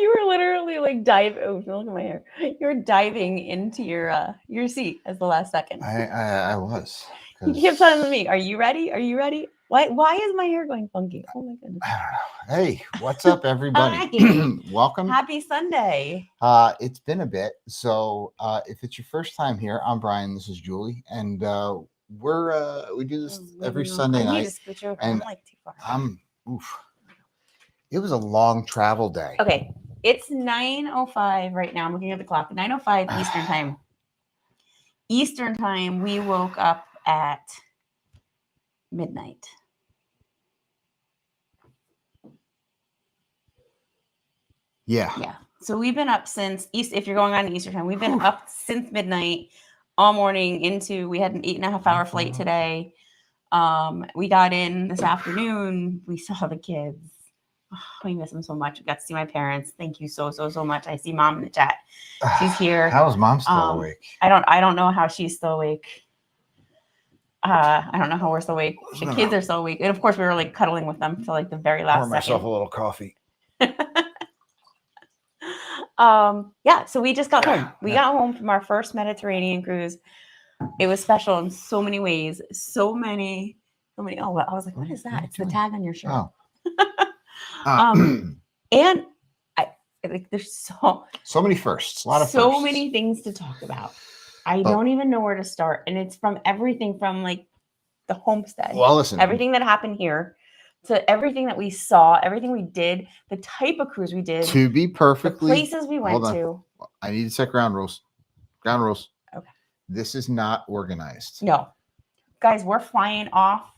You were literally like diving. Oh, look at my hair. You were diving into your seat as the last second. I was. He kept telling me, "Are you ready? Are you ready?" Why is my hair going funky? Oh my goodness. I don't know. Hey, what's up, everybody? Hi. Welcome. Happy Sunday. It's been a bit. So if it's your first time here, I'm Brian. This is Julie, and we do this every Sunday night. I'm like too far. It was a long travel day. Okay, it's 9:05 right now. I'm looking at the clock. 9:05 Eastern time. Eastern time. We woke up at midnight. Yeah. So we've been up since if you're going on Eastern time, we've been up since midnight all morning we had an 8.5-hour flight today. We got in this afternoon. We saw the kids. Oh, we miss them so much. We got to see my parents. Thank you so much. I see Mom in the chat. She's here. How is Mom still awake? I don't know how she's still awake. I don't know how we're still awake. The kids are still awake. And of course we were like cuddling with them till like the very last Pour myself second. a little coffee. So we just got home. We got home from our first Mediterranean cruise. It was special in so many ways. So many. Oh, I was like, what is that? It's the tag on your shirt. Oh. And I like there's so many firsts. A lot of so firsts. many things to talk about. I don't even know where to start. And it's from everything from like the homestead. Well, listen. Everything that happened here to everything that we saw, everything we did, the type of cruise we did. To be perfectly... The places we went to. I need to set ground rules. Ground rules. Okay. This is not organized. No. Guys, we're flying off.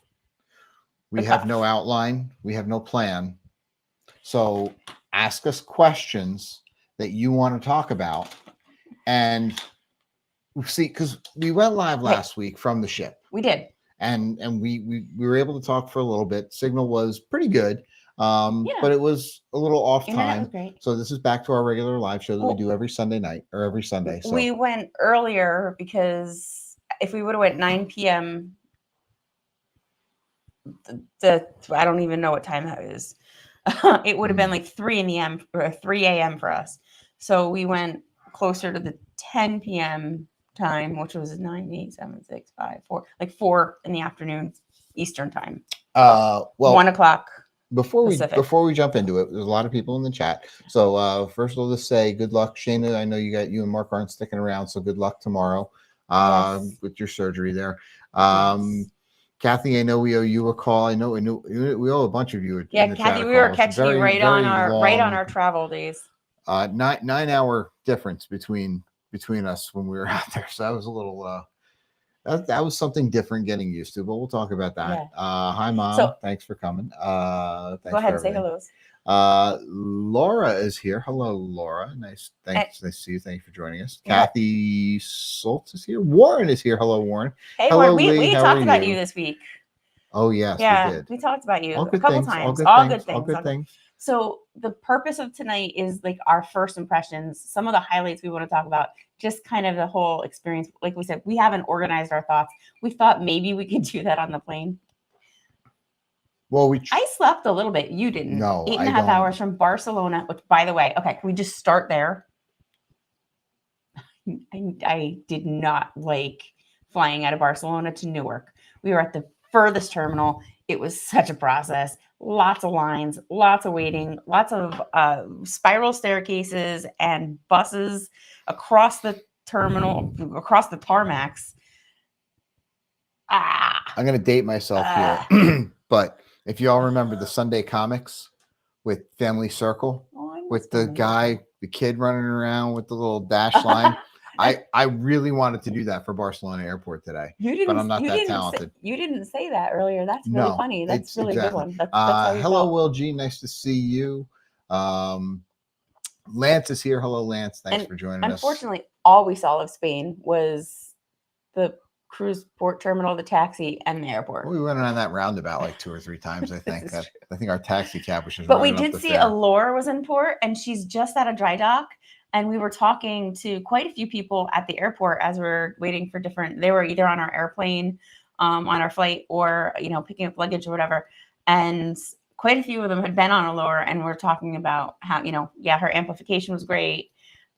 We have no outline. We have no plan. So ask us questions that you want to talk about. And see, because we went live last week from the ship. We did. And we were able to talk for a little bit. Signal was pretty good. But it was a little off time. So this is back to our regular live show that we do every Sunday night or every Sunday. So we went earlier because if we would have went 9 p.m., I don't even know what time that is. It would have been like 3 a.m. for us. So we went closer to the 10 p.m. time, which was 9, 8, 7, 6, 5, 4, like 4 in the afternoon Eastern time. 1 o'clock. Before we jump into it, there's a lot of people in the chat. So first I'll just say good luck, Shayna. I know you and Mark aren't sticking around, so good luck tomorrow with your surgery there. Kathy, I know we owe you a call. I know we owe a bunch of you. Kathy, we were catching you right on our travel days. 9-hour difference between us when we were out there, so that was a little. That was something different getting used to, but we'll talk about that. Yeah. Hi, Mom. Thanks for coming. Thanks go ahead and say hellos. Laura is here. Hello, Laura. Nice to see you. Thank you for joining us. Yeah. Kathy Soltz is here. Warren is here. Hello, Warren. Hey, hello, Warren. We talked about you this week. Oh, yes, we did. We talked about you a couple times. All good things. So the purpose of tonight is like our first impressions, some of the highlights we want to talk about, just kind of the whole experience. Like we said, we haven't organized our thoughts. We thought maybe we could do that on the plane. Well, I slept a little bit. You didn't. No, 8.5 hours from Barcelona, which, by the way, okay, can we just start there? I did not like flying out of Barcelona to Newark. We were at the furthest terminal. It was such a process. Lots of lines, lots of waiting, lots of spiral staircases and buses across the terminal, across the tarmacs. I'm going to date myself here. But if you all remember the Sunday comics with Family Circle, with the kid running around with the little dash line, I really wanted to do that for Barcelona Airport today, but I'm not that talented. You didn't say that earlier. That's really funny. That's really good one. That's hello, Will G. Nice to see you. Lance is here. Hello, Lance. Thanks for joining us. Unfortunately, all we saw of Spain was the cruise port terminal, the taxi, and the airport. We went around that roundabout like 2 or 3 times, I think. I think our taxi cab was just. But we did see Allure was in port, and she's just at a dry dock. And we were talking to quite a few people at the airport as we're waiting for they were either on our airplane, on our flight, or, picking up luggage or whatever. And quite a few of them had been on Allure, and we're talking about how, her amplification was great,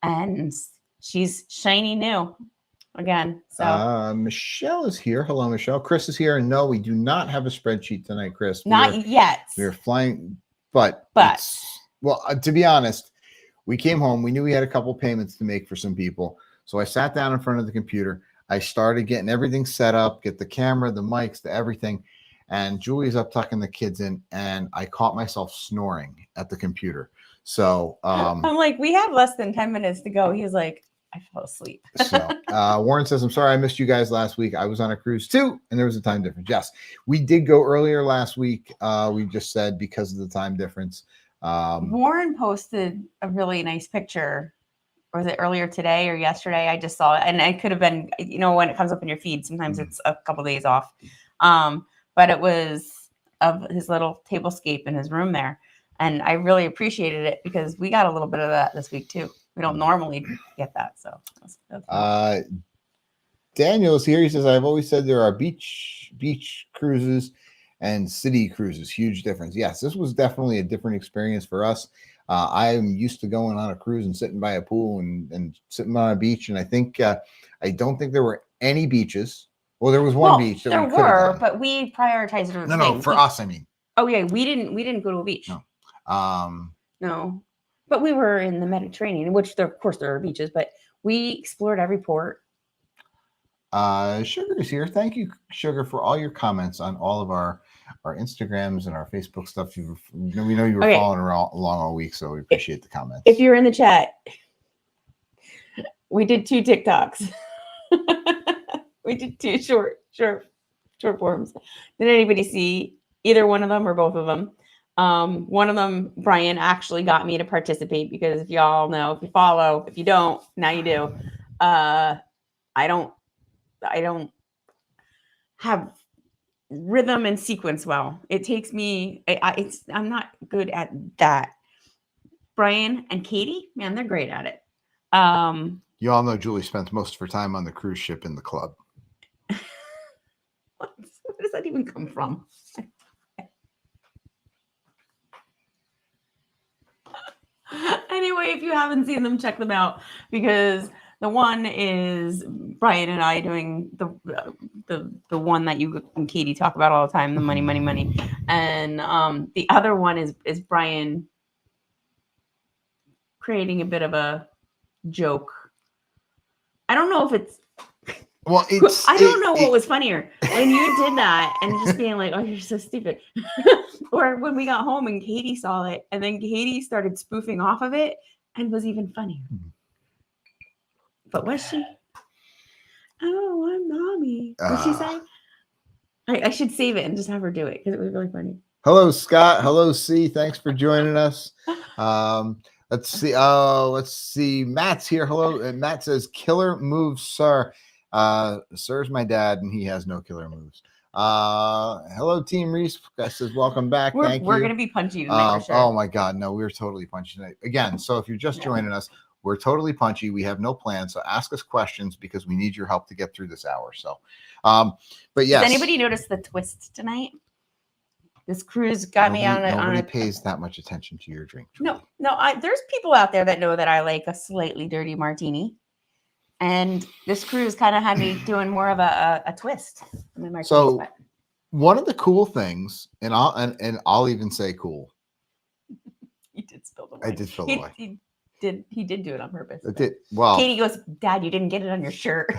and she's shiny new again. So Michelle is here. Hello, Michelle. Chris is here. And no, we do not have a spreadsheet tonight, Chris. Not yet. We are flying, but to be honest, we came home. We knew we had a couple payments to make for some people. So I sat down in front of the computer. I started getting everything set up, get the camera, the mics, the everything. And Julie's up tucking the kids in, and I caught myself snoring at the computer. So I'm like, we have less than 10 minutes to go. He's like, I fell asleep. So Warren says, I'm sorry I missed you guys last week. I was on a cruise too, and there was a time difference. Yes, we did go earlier last week. We just said because of the time difference. Warren posted a really nice picture. Or was it earlier today or yesterday? I just saw it. And it could have been, when it comes up in your feed, sometimes it's a couple days off. But it was of his little tablescape in his room there. And I really appreciated it because we got a little bit of that this week too. We don't normally get that. So that's Daniel's here. He says, I've always said there are beach cruises and city cruises. Huge difference. Yes, this was definitely a different experience for us. I'm used to going on a cruise and sitting by a pool and sitting on a beach. And I think I don't think there were any beaches. Well, there was one beach. There were, but we prioritized it. No, for us, I mean. Oh yeah, we didn't go to a beach. No. No, but we were in the Mediterranean, which of course there are beaches, but we explored every port. Sugar is here. Thank you, Sugar, for all your comments on all of our Instagrams and our Facebook stuff. We know you were following along all week, so we appreciate the comments. If you're in the chat, we did 2 TikToks. We did 2 short forms. Did anybody see either one of them or both of them? One of them, Brian actually got me to participate because if y'all know, if you follow, if you don't, now you do. I don't have rhythm and sequence well. It takes me. I'm not good at that. Brian and Katie, man, they're great at it. You all know Julie spends most of her time on the cruise ship in the club. Where does that even come from? Anyway, if you haven't seen them, check them out because the one is Brian and I doing the one that you and Katie talk about all the time, the money, and the other one is Brian creating a bit of a joke. I don't know if it's. Well, I don't know what was funnier when you did that and just being like, "Oh, you're so stupid," or when we got home and Katie saw it, and then Katie started spoofing off of it and was even funnier. But was she? Oh, I'm mommy. What did she say? I should save it and just have her do it because it was really funny. Hello, Scott. Hello, C. Thanks for joining us. Let's see. Let's see. Matt's here. Hello. And Matt says, "Killer moves, sir." Sir's my dad, and he has no killer moves. Hello, Team Reese. Guy says, "Welcome back." Thank you. We're gonna be punchy tonight. For sure. Oh my God, no, we're totally punchy tonight. Again, so if you're just joining us, we're totally punchy. We have no plan, so ask us questions because we need your help to get through this hour. So, but yes. Does anybody notice the twist tonight? This cruise got me on Nobody pays that much attention to your drink. Julie. No. There's people out there that know that I like a slightly dirty martini. And this cruise kind of had me doing more of a twist. So one of the cool things, and I'll even say cool. You did spill the wine. I did spill the wine. He did do it on purpose. It did. Well, Katie goes, "Dad, you didn't get it on your shirt."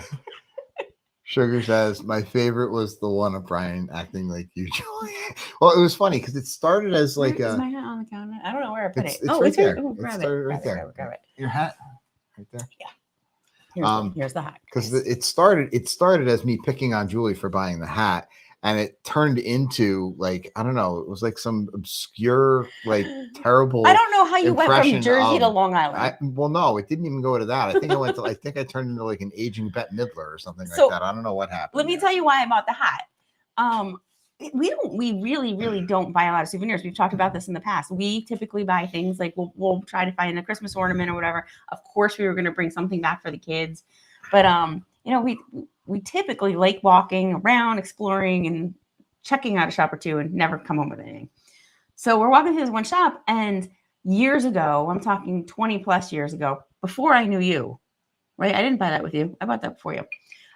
Sugar says, "My favorite was the one of Brian acting like you, Julie." Well, it was funny because it started as like is my hat on the counter? I don't know where I put it. It's right there. Grab it. Grab it. Your hat, right there. Yeah. Here's the hat. Because it started as me picking on Julie for buying the hat, and it turned into like, I don't know, it was like some obscure, like terrible. I don't know how you went from Jersey to Long Island. Well, no, it didn't even go to that. I think I turned into like an aging Bette Midler or something like that. I don't know what happened. Let me tell you why I bought the hat. We really don't buy a lot of souvenirs. We've talked about this in the past. We typically buy things like we'll try to find a Christmas ornament or whatever. Of course, we were going to bring something back for the kids, but we typically like walking around, exploring, and checking out a shop or two, and never come home with anything. So we're walking through this one shop, and years ago, I'm talking 20 plus years ago, before I knew you, right? I didn't buy that with you. I bought that before you.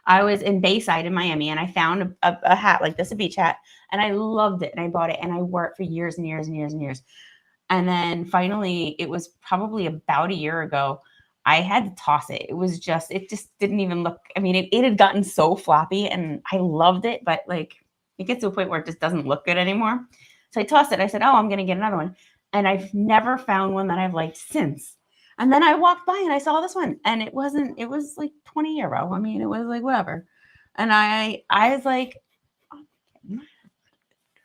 I was in Bayside in Miami, and I found a hat like this, a beach hat, and I loved it, and I bought it, and I wore it for years and years and years and years. And then finally, it was probably about a year ago, I had to toss it. It just didn't even look, I mean, it had gotten so floppy, and I loved it, but like it gets to a point where it just doesn't look good anymore. So I tossed it. I said, oh, I'm going to get another one. And I've never found one that I've liked since. And then I walked by and I saw this one, and it was like 20 euro. I mean, it was like whatever. And I was like, oh.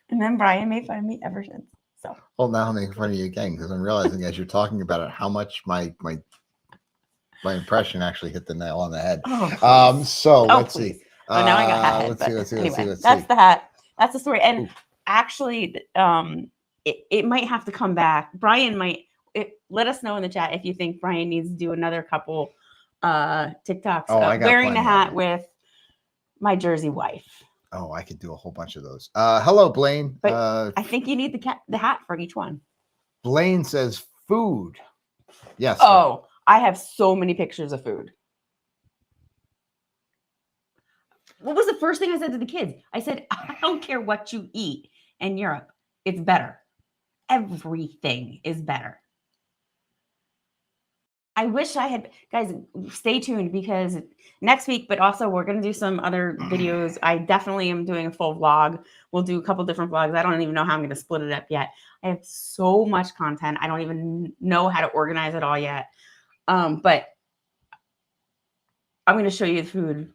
And then Brian made fun of me ever since. So, well, now I'm making fun of you again because I'm realizing as you're talking about it how much my impression actually hit the nail on the head. Oh, so let's please. see. Oh, now I got hat head. Let's see. That's the hat. That's the story. And actually, it might have to come back. Brian might. Let us know in the chat if you think Brian needs to do another couple TikToks wearing the hat with my Jersey wife. Oh, I could do a whole bunch of those. Hello, Blaine. But I think you need the hat for each one. Blaine says food. Yes. Oh, I have so many pictures of food. What was the first thing I said to the kids? I said, I don't care what you eat in Europe. It's better. Everything is better. I wish I had, guys, stay tuned because next week, but also we're going to do some other videos. I definitely am doing a full vlog. We'll do a couple different vlogs. I don't even know how I'm going to split it up yet. I have so much content. I don't even know how to organize it all yet. But I'm going to show you the food.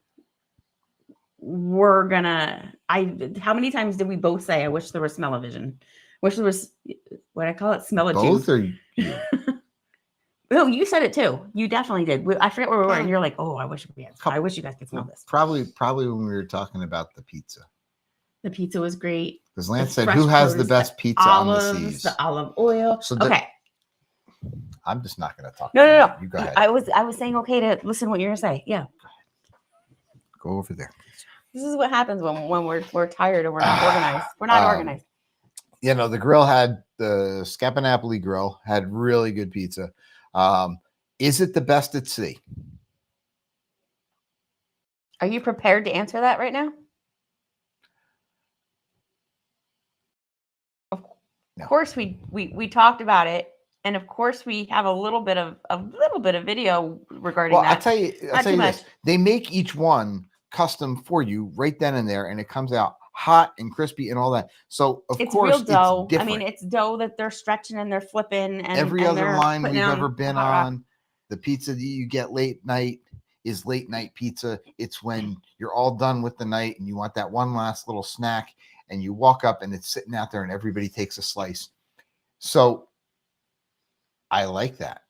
How many times did we both say, I wish there was smell-o-vision? Wish there was, what I call it, smell-o-vision. Both or you? No, you said it too. You definitely did. I forget where we were, and you're like, "Oh, I wish you guys could smell this." Probably when we were talking about the pizza. The pizza was great. Because Lance said, "Who has the best pizza on the seas?" The olive oil. So okay. I'm just not going to talk. No. You go ahead. I was saying okay to listen to what you're going to say. Yeah. Go over there. This is what happens when we're tired and we're not organized. We're not organized. You know, the grill had the Scapanapoli grill had really good pizza. Is it the best at sea? Are you prepared to answer that right now? Of course, we talked about it, and of course we have a little bit of video regarding that. I'll tell you this: they make each one custom for you right then and there, and it comes out hot and crispy and all that. So of course, real dough. It's I mean, it's dough that they're stretching and they're flipping. And every other line we've ever been on, the pizza that you get late night is late night pizza. It's when you're all done with the night and you want that one last little snack, and you walk up and it's sitting out there and everybody takes a slice. So I like that.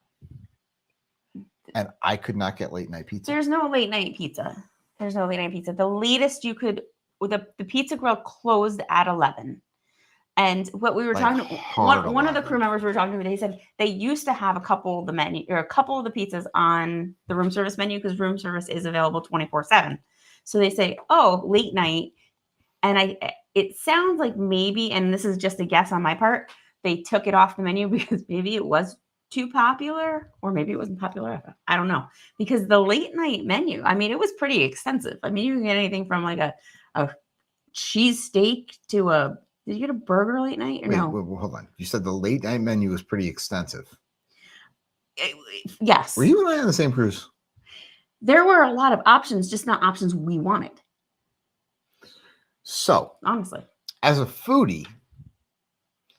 And I could not get late night pizza. There's no late night pizza. The latest you could, the pizza grill closed at 11. And what we were talking to, one of the crew members we were talking to, they said they used to have a couple of the pizzas on the room service menu because room service is available 24/7. So they say, oh, late night. And it sounds like maybe, and this is just a guess on my part, they took it off the menu because maybe it was too popular, or maybe it wasn't popular. I don't know. Because the late night menu, I mean, it was pretty extensive. I mean, you can get anything from like a cheese steak to did you get a burger late night or no? Wait, hold on. You said the late night menu was pretty extensive. Yes. Were you and I on the same cruise? There were a lot of options, just not options we wanted. So, honestly, as a foodie,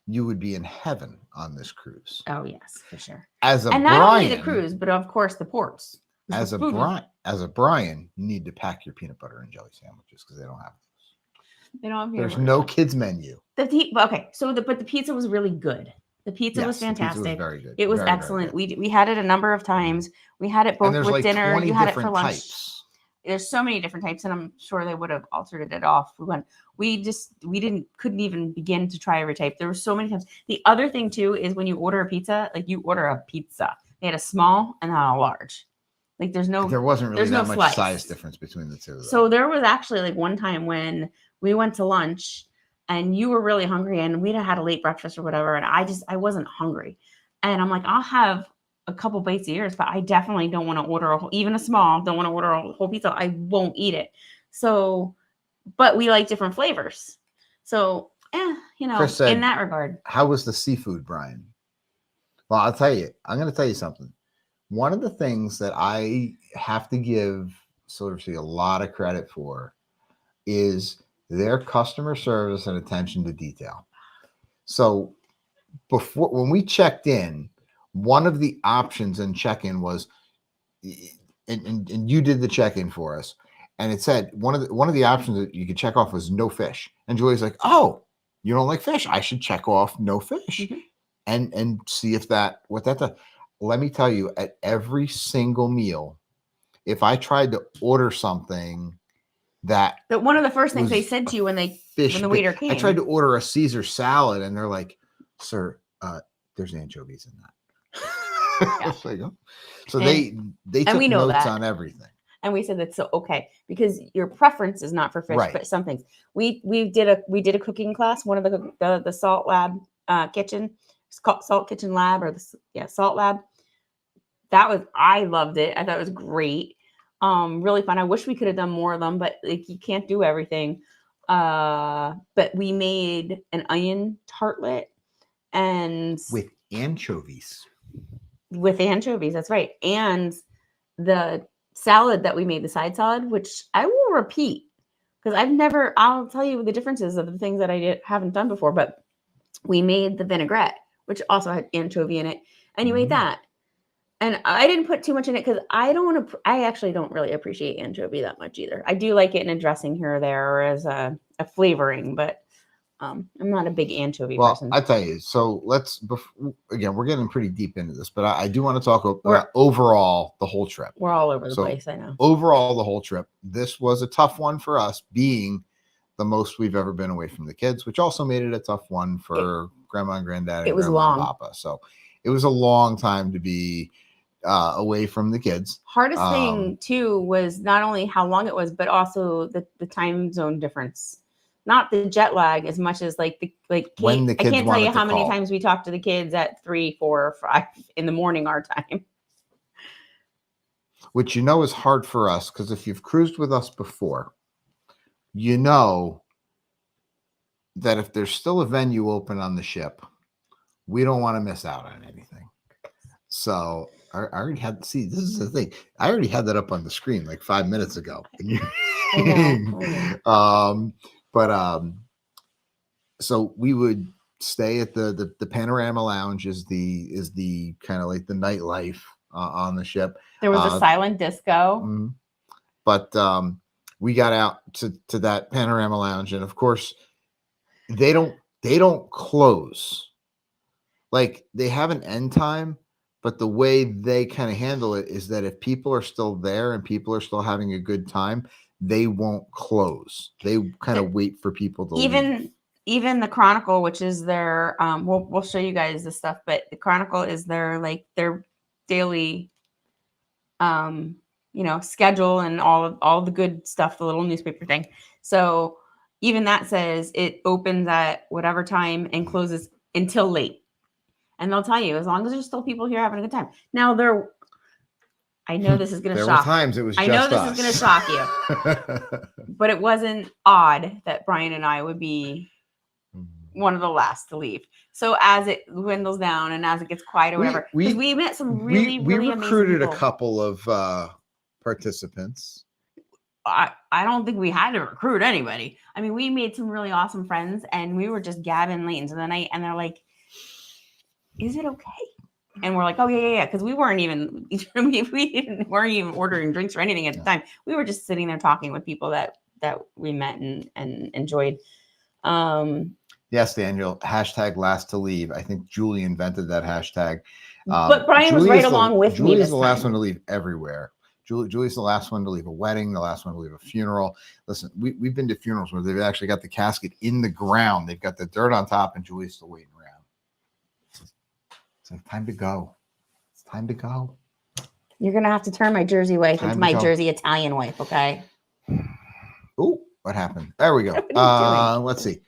you would be in heaven on this cruise. Oh yes, for sure. And not only the cruise, but of course the ports. As a Brian, you need to pack your peanut butter and jelly sandwiches because they don't have those. They don't have. There's no kids menu. Okay, so but the pizza was really good. The pizza was fantastic. The pizza was very good. It was excellent. We had it a number of times. We had it both with dinner. You had it for lunch. Types. There's so many different types, and I'm sure they would have altered it off. We couldn't even begin to try every type. There were so many times. The other thing too is when you order a pizza, like you order a pizza. They had a small and then a large. Like there wasn't really that much size difference between the two. So there was actually like one time when we went to lunch and you were really hungry and we'd had a late breakfast or whatever. And I wasn't hungry. And I'm like, I'll have a couple bites of yours, but I definitely don't want to order even a small, don't want to order a whole pizza. I won't eat it. So, but we like different flavors. So, Chris said, in that regard. How was the seafood, Brian? Well, I'll tell you, I'm going to tell you something. One of the things that I have to give Silversea a lot of credit for is their customer service and attention to detail. So when we checked in, one of the options in check-in was, and you did the check-in for us, and it said one of the options that you could check off was no fish. And Julie's like, oh, you don't like fish? I should check off no fish, and see if what that does. Let me tell you, at every single meal, if I tried to order something that one of the first things they said to you when the waiter came, I tried to order a Caesar salad, and they're like, sir, there's anchovies in that. Yeah. Like, oh. So they took notes on everything. And we said that's so okay, because your preference is not for fish, but some things. We did a cooking class, one of the Salt Lab kitchen, it's called Salt Kitchen Lab, or Salt Lab. I loved it. I thought it was great. Really fun. I wish we could have done more of them, but like, you can't do everything. But we made an onion tartlet and with anchovies. That's right. And the salad that we made, the side salad, which I will repeat because I'll tell you the differences of the things that I haven't done before, but we made the vinaigrette, which also had anchovy in it, and you made that. And I didn't put too much in it because I actually don't really appreciate anchovy that much either. I do like it in a dressing here or there, or as a flavoring, but I'm not a big anchovy person. I tell you, so again, we're getting pretty deep into this, but I do want to talk about overall the whole trip. We're all over the place, I know. Overall, the whole trip, this was a tough one for us, being the most we've ever been away from the kids, which also made it a tough one for Grandma and Granddad and Grandma and Papa. So it was a long time to be away from the kids. Hardest thing too was not only how long it was, but also the time zone difference. Not the jet lag as much as when the kids I can't tell you how many times we talked to the kids at 3, 4, or 5 in the morning our time. Which is hard for us, because if you've cruised with us before, you know that if there's still a venue open on the ship, we don't want to miss out on anything. So I already this is the thing. I already had that up on the screen like 5 minutes ago. I know. So we would stay at the Panorama Lounge is the kind of like the nightlife on the ship. There was a silent disco. But we got out to that Panorama Lounge, and of course they don't close. Like, they have an end time, but the way they kind of handle it is that if people are still there and people are still having a good time, they won't close. They kind of wait for people to leave. Even the Chronicle, which is their we'll show you guys the stuff, but the Chronicle is their daily schedule and all the good stuff, the little newspaper thing. So even that says it opens at whatever time and closes until late. And they'll tell you, as long as there's still people here having a good time. Now I know this is going to shock. Times it was. I know this is going to shock you, but it wasn't odd that Brian and I would be one of the last to leave. So as it dwindles down and as it gets quiet or whatever, we met some really amazing people. We recruited a couple of participants. I don't think we had to recruit anybody. I mean, we made some really awesome friends, and we were just gabbing late into the night, and they're like, "Is it okay?" And we're like, "Oh yeah," because we weren't even ordering drinks or anything at the time. We were just sitting there talking with people that we met and enjoyed. Yes, Daniel. # last to leave. I think Julie invented that hashtag. But Brian was right along with me. Julie's the last one to leave everywhere. Julie's the last one to leave a wedding, the last one to leave a funeral. Listen, we've been to funerals where they've actually got the casket in the ground. They've got the dirt on top, and Julie's still waiting around. It's like, time to go. It's time to go. You're going to have to turn my Jersey wife into my Jersey Italian wife, okay? Oh, what happened? There we go. Let's see.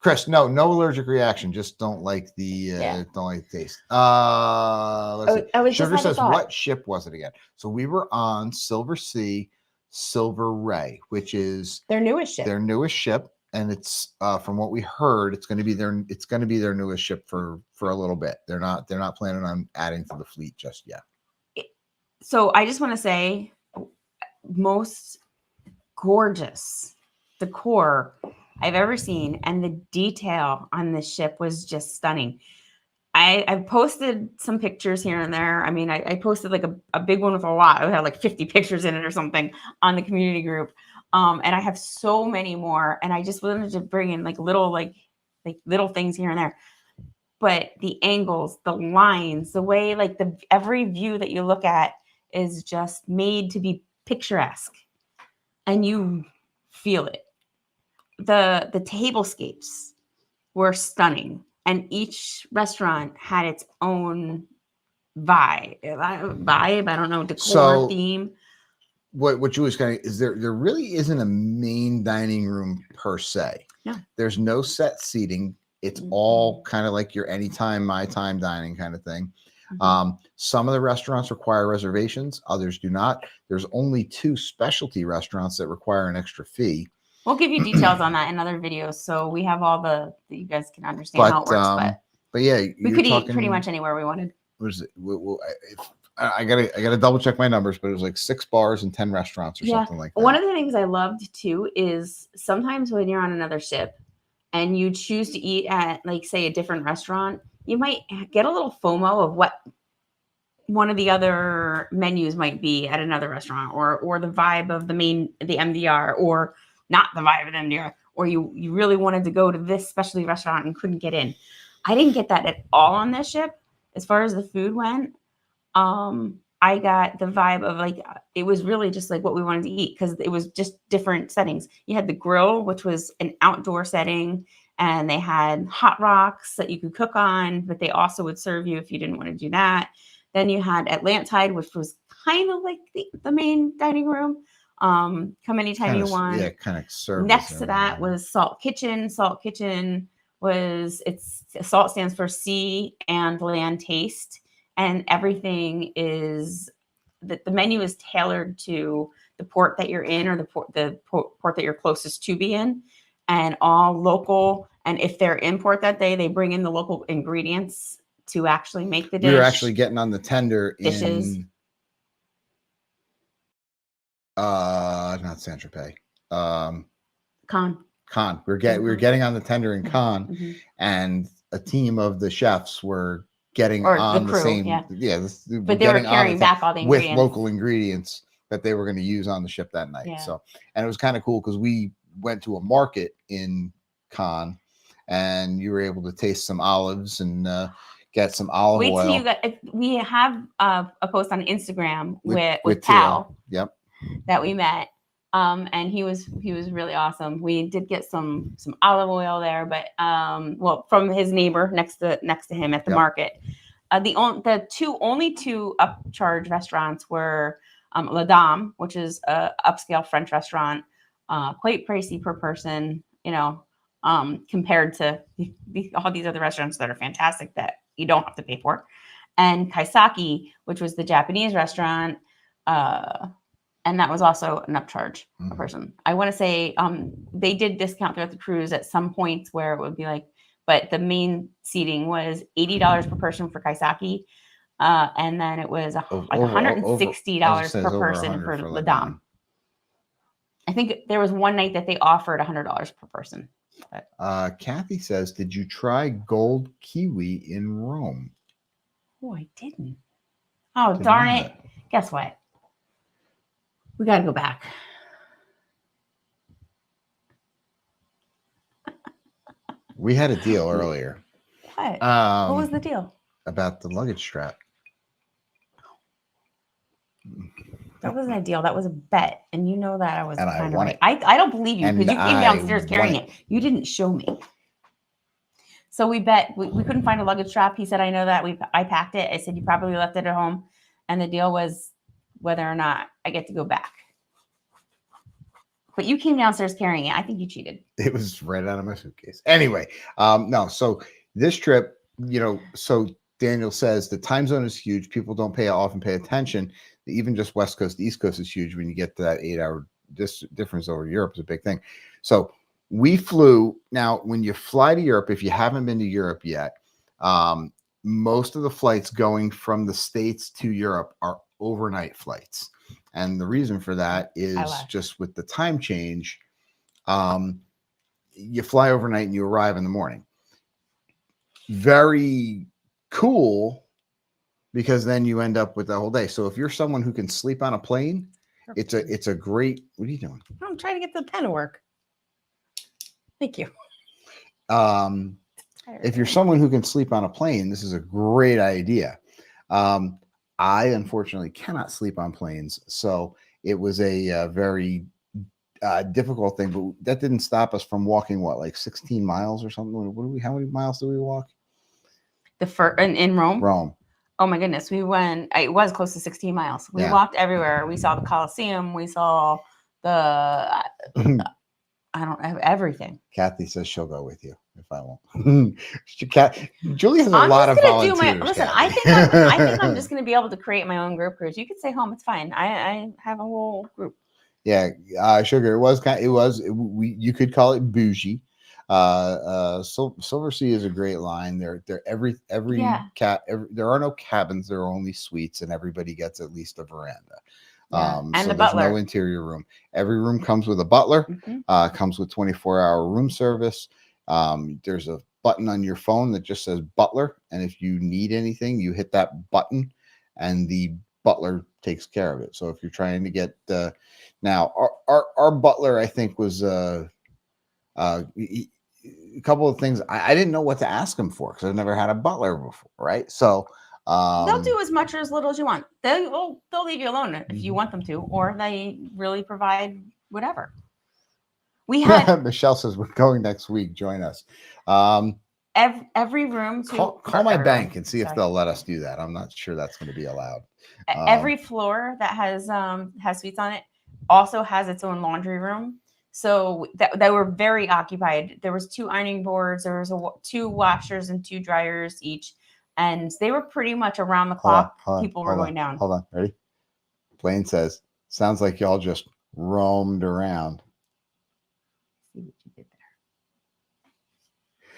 Chris, no allergic reaction. Just don't like the taste. Let's see. I was Sugar just had a says, thought. what ship was it again? So we were on Silversea, Silversea, which is Their newest ship. Their newest ship, and it's from what we heard, it's going to be their newest ship for a little bit. They're not planning on adding to the fleet just yet. So I just want to say, most gorgeous decor I've ever seen, and the detail on this ship was just stunning. I've posted some pictures here and there. I mean, I posted like a big one with a lot. I had like 50 pictures in it or something on the community group. And I have so many more. And I just wanted to bring in like little things here and there. But the angles, the lines, the way like every view that you look at is just made to be picturesque. And you feel it. The tablescapes were stunning. And each restaurant had its own vibe. I don't know, decor, theme. What Julie's kind of is there really isn't a main dining room per se. No. There's no set seating. It's all kind of like your anytime, my time dining kind of thing. Some of the restaurants require reservations, others do not. There's only 2 specialty restaurants that require an extra fee. We'll give you details on that in other videos, so we have all that you guys can understand how it works. But yeah, we could eat pretty much anywhere we wanted. Was it? I gotta double check my numbers, but it was like 6 bars and 10 restaurants or something like that. One of the things I loved too is sometimes when you're on another ship and you choose to eat at, like, say, a different restaurant, you might get a little FOMO of what one of the other menus might be at another restaurant, or the vibe of the MDR, or not the vibe of the MDR, or you really wanted to go to this specialty restaurant and couldn't get in. I didn't get that at all on this ship. As far as the food went, I got the vibe of like, it was really just like what we wanted to eat, because it was just different settings. You had the grill, which was an outdoor setting, and they had hot rocks that you could cook on, but they also would serve you if you didn't want to do that. Then you had Atlantide, which was kind of like the main dining room. Come anytime you want. Yeah, kind of service. Next to that was Salt Kitchen. Salt Kitchen salt stands for sea and land taste, and everything is the menu is tailored to the port that you're in, or the port that you're closest to be in, and all local. And if they're in port that day, they bring in the local ingredients to actually make the dish. We were actually getting on the tender dishes. Not Saint-Tropez. Cannes. We were getting on the tender in Cannes, and a team of the chefs were getting on the crew, same. But they were carrying back all the ingredients with local ingredients that they were going to use on the ship that night. Yeah. So, and it was kind of cool because we went to a market in Cannes, and you were able to taste some olives and get some olive oil. Wait till we have a post on Instagram with Tal. Yep. That we met. And he was really awesome. We did get some olive oil there, but from his neighbor next to him at the market. The only two upcharge restaurants were La Dame, which is a upscale French restaurant, quite pricey per person, compared to all these other restaurants that are fantastic that you don't have to pay for, and Kaisaki, which was the Japanese restaurant. And that was also an upcharge per person. I want to say they did discount throughout the cruise at some points where it would be like, but the main seating was $80 per person for Kaisaki. And then it was like $160 per person for La Dame. I think there was one night that they offered $100 per person. But, Kathy says, did you try gold kiwi in Rome? Oh, I didn't. Oh, darn it. Guess what? We got to go back. We had a deal earlier. What? What was the deal? About the luggage strap. That wasn't a deal. That was a bet. And you know that I was kind of right. It. I don't believe you because you came downstairs carrying it. You didn't show me. So we bet. We couldn't find a luggage strap. He said, I know that. I packed it. I said, you probably left it at home. And the deal was whether or not I get to go back. But you came downstairs carrying it. I think you cheated. It was right out of my suitcase. Anyway, no. So this trip, so Daniel says the time zone is huge. People don't often pay attention. Even just West Coast, East Coast is huge. When you get to that 8-hour difference over Europe is a big thing. So we flew. Now, when you fly to Europe, if you haven't been to Europe yet, most of the flights going from the States to Europe are overnight flights. And the reason for that is just with the time change. You fly overnight and you arrive in the morning. Very cool, because then you end up with the whole day. So if you're someone who can sleep on a plane, it's a great. What are you doing? I'm trying to get the pen to work. Thank you. If you're someone who can sleep on a plane, this is a great idea. I unfortunately cannot sleep on planes, so it was a very difficult thing, but that didn't stop us from walking like 16 miles or something. How many miles did we walk? In Rome? Rome. Oh my goodness. We went, it was close to 16 miles. We walked everywhere. We saw the Colosseum. We saw I don't have everything. Kathy says she'll go with you if I won't. Julie has a lot of volunteers. Listen, I think I'm just going to be able to create my own group cruise. You could stay home. It's fine. I have a whole group. Yeah, sugar. You could call it bougie. Silversea is a great line. There are no cabins. There are only suites, and everybody gets at least a veranda. And so the there's butler. no interior room. Every room comes with a butler. Comes with 24-hour room service. There's a button on your phone that just says butler, and if you need anything, you hit that button, and the butler takes care of it. So if you're trying to get now our butler, I think, was a couple of things I didn't know what to ask him for, because I've never had a butler before, right? So they'll do as much or as little as you want. They'll leave you alone if you want them to, or they really provide whatever. We had Michelle says we're going next week. Join us. Every room to call my bank and see if they'll let us do that. I'm not sure that's going to be allowed. Every floor that has suites on it also has its own laundry room. So that were very occupied. There was 2 ironing boards. There was 2 washers and 2 dryers each. And they were pretty much around the clock. People were going down. Hold on. Ready? Blaine says, sounds like y'all just roamed around. See what you did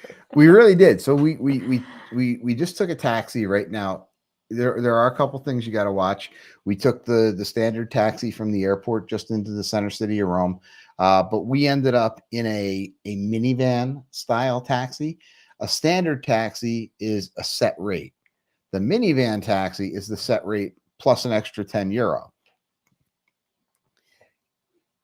there. We really did. So we just took a taxi right now. There are a couple things you got to watch. We took the standard taxi from the airport just into the center city of Rome. But we ended up in a minivan style taxi. A standard taxi is a set rate. The minivan taxi is the set rate plus an extra €10.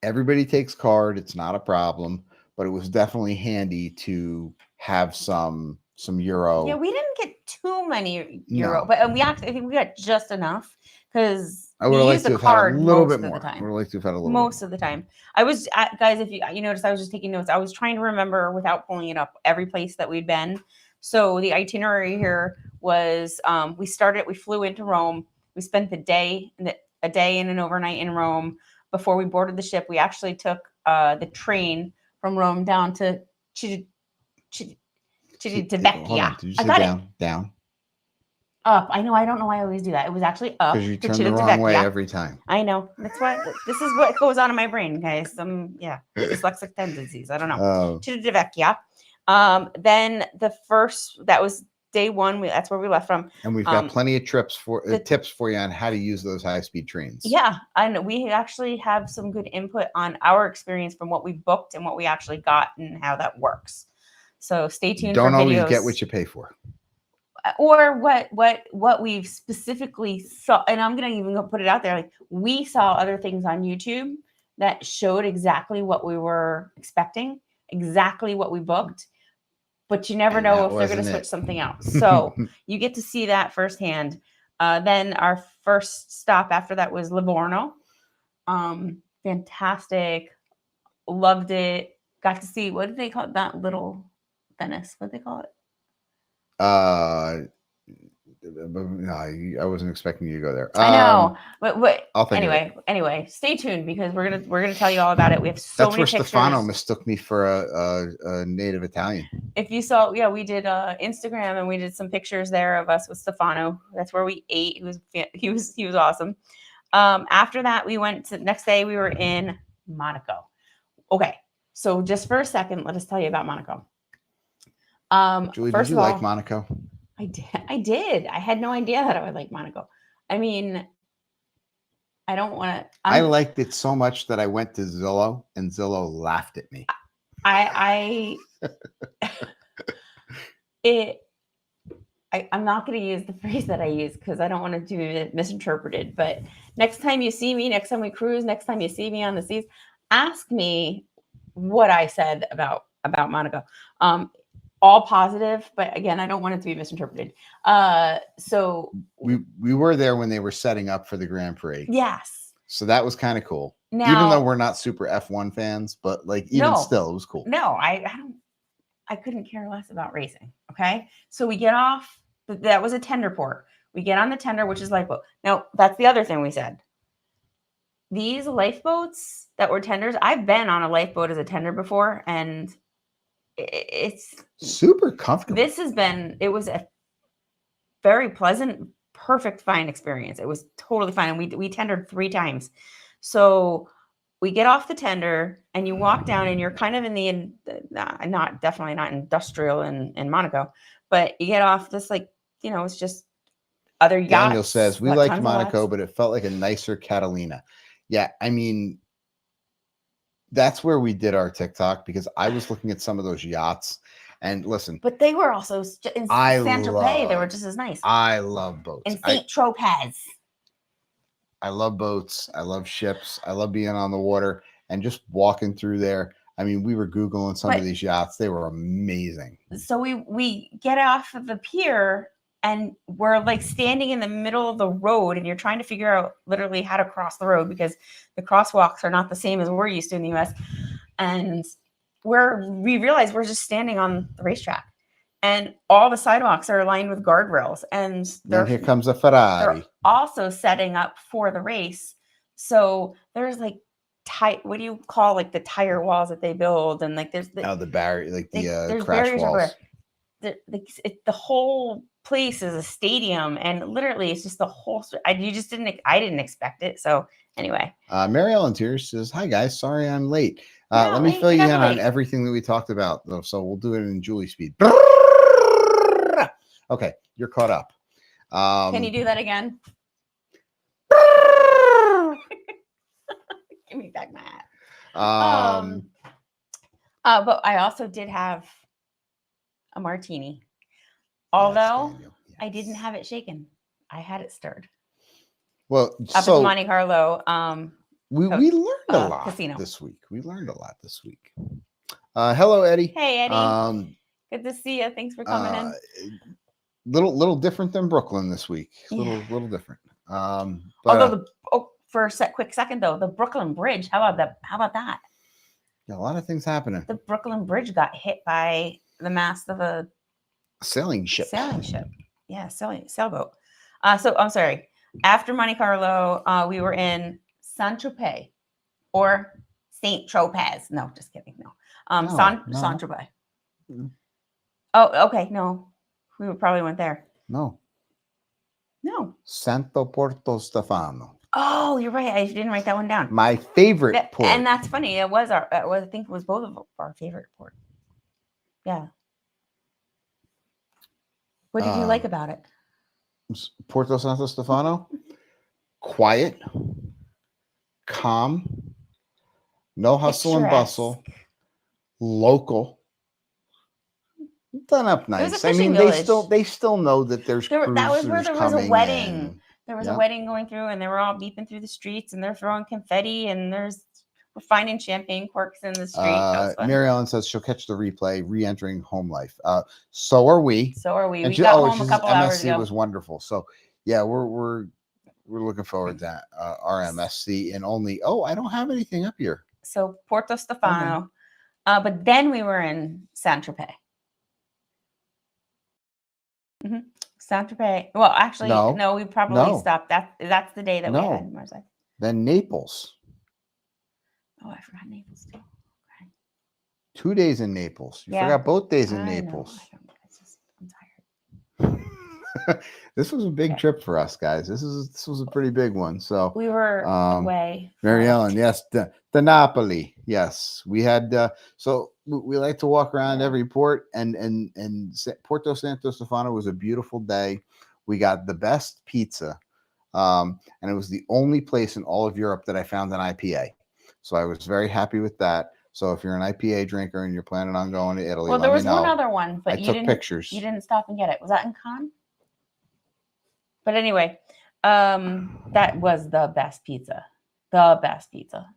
Everybody takes card. It's not a problem, but it was definitely handy to have some euro. Yeah, we didn't get too many euro, but I think we got just enough, because I would have liked to have had a little bit more. I would have liked to have had a little most of the time. I was, guys, if you noticed, I was just taking notes. I was trying to remember without pulling it up every place that we'd been. So the itinerary here was we flew into Rome. We spent a day and an overnight in Rome. Before we boarded the ship, we actually took the train from Rome down to Civitavecchia. Did you say down? Up. I know. I don't know why I always do that. It was actually up. Because you turn the wrong way every time. I know. That's why. This is what goes on in my brain, guys. Dyslexic tendencies. I don't know. Civitavecchia. Then that was day 1. That's where we left from. And we've got plenty of tips for you on how to use those high-speed trains. Yeah, and we actually have some good input on our experience from what we booked and what we actually got and how that works. So stay tuned. Don't for always videos. Get what you pay for. Or what we've specifically saw, and I'm gonna even put it out there. Like, we saw other things on YouTube that showed exactly what we were expecting, exactly what we booked, but you never know if they're gonna switch something out. So you get to see that firsthand. Then our first stop after that was Livorno. Fantastic, loved it. Got to see, what did they call it? That little Venice? What did they call it? No, I wasn't expecting you to go there. I know, but I'll think of it. anyway, stay tuned because we're gonna tell you all about it. We have so That's many where pictures. Stefano mistook me for a native Italian. If you saw, yeah, we did Instagram and we did some pictures there of us with Stefano. That's where we ate. He was awesome. After that, we went to next day. We were in Monaco. Okay, so just for a second, let us tell you about Monaco. Julie, First did you of all, like Monaco? I did. I did. I had no idea that I would like Monaco. I mean, I don't want to. I liked it so much that I went to Zillow and Zillow laughed at me. I'm not going to use the phrase that I use because I don't want to do it misinterpreted. But next time you see me, next time we cruise, next time you see me on the seas, ask me what I said about Monaco. All positive, but again, I don't want it to be misinterpreted. So we were there when they were setting up for the Grand Prix. Yes. So that was kind of cool. Now, even though we're not super F1 fans, but like even still, it was cool. No, I couldn't care less about racing. Okay. So we get off, that was a tender port. We get on the tender, which is lifeboat. Now, that's the other thing we said. These lifeboats that were tenders, I've been on a lifeboat as a tender before, and it's super comfortable. It was a very pleasant, perfect, fine experience. It was totally fine. And we tendered 3 times. So we get off the tender and you walk down and you're kind of in the, definitely not industrial in Monaco, but you get off this, like, it's just other yachts. Daniel says, we liked Monaco, but it felt like a nicer Catalina. Yeah. I mean, that's where we did our TikTok because I was looking at some of those yachts and listen. But they were also in Saint-Tropez. They were just as nice. I love boats. And Saint-Tropez. I love boats. I love ships. I love being on the water and just walking through there. I mean, we were Googling some of these yachts. They were amazing. So we get off of the pier and we're like standing in the middle of the road and you're trying to figure out literally how to cross the road because the crosswalks are not the same as we're used to in the US. And we realize we're just standing on the racetrack and all the sidewalks are aligned with guardrails. And then here comes a Ferrari. They're also setting up for the race. So there's like what do you call like the tire walls that they build? And like there's the barrier, like the crash walls. Everywhere. The whole place is a stadium and literally it's just the whole I didn't expect it. So anyway, Mary Ellen Tears says, hi guys, sorry I'm late. Let me fill you in on everything that we talked about though, so we'll do it in Julie speed. Okay, you're caught up. Can you do that again? Give me back my hat. But I also did have a martini. Although yes. I didn't have it shaken. I had it stirred. Well, up at Monte Carlo. We learned a lot this week. Hello, Eddie. Hey, Eddie. Good to see you. Thanks for coming in. Little different than Brooklyn this week. Little different. Although for a quick second though, the Brooklyn Bridge. How about that? Yeah, a lot of things happening. The Brooklyn Bridge got hit by the mast of a sailing ship. Yeah, sailboat. So I'm sorry. After Monte Carlo, we were in Saint-Tropez or Saint-Tropez. No, just kidding. No. Saint-Tropez. Oh, okay. No, we probably went there. No. Santo Porto Stefano. Oh, you're right. I didn't write that one down. My favorite port. And that's funny. It was I think it was both of our favorite port. Yeah. What did you like about it? Porto Santo Stefano? Quiet, calm, no hustle and bustle, local, done up nice. I mean, they still know that there's cruisers that was where there was a wedding. There was a wedding going through, and they were all beeping through the streets, and they're throwing confetti, and we're finding champagne corks in the street. Mary Ellen says she'll catch the replay, re-entering home life. So are we. And we got home a couple hours ago. MSC was wonderful. So yeah, we're looking forward to that. Our MSC and only. Oh, I don't have anything up here. So Porto Stefano, but then we were in Saint-Tropez. Saint-Tropez. Well, actually, No. no, we probably No. stopped. That's the day that we No. had Marseille. Then Naples. Oh, I forgot Naples too. 2 days in Naples. You Yeah, forgot both days in I know. Naples. I don't. It's just I'm tired. This was a big Okay. trip for us, guys. This was a pretty big one. So We were away. Mary for- Ellen, yes, the Napoli, yes. We had so we like to walk around Yeah. every port, and Porto Santo Stefano was a beautiful day. We got the best pizza, and it was the only place in all of Europe that I found an IPA. So I was very happy with that. So if you're an IPA drinker and you're planning on going to Italy, Well, there let was me know. one other one, but I you took didn't. pictures. You didn't stop and get it. Was that in Cannes? But anyway, that was the best pizza. The best pizza.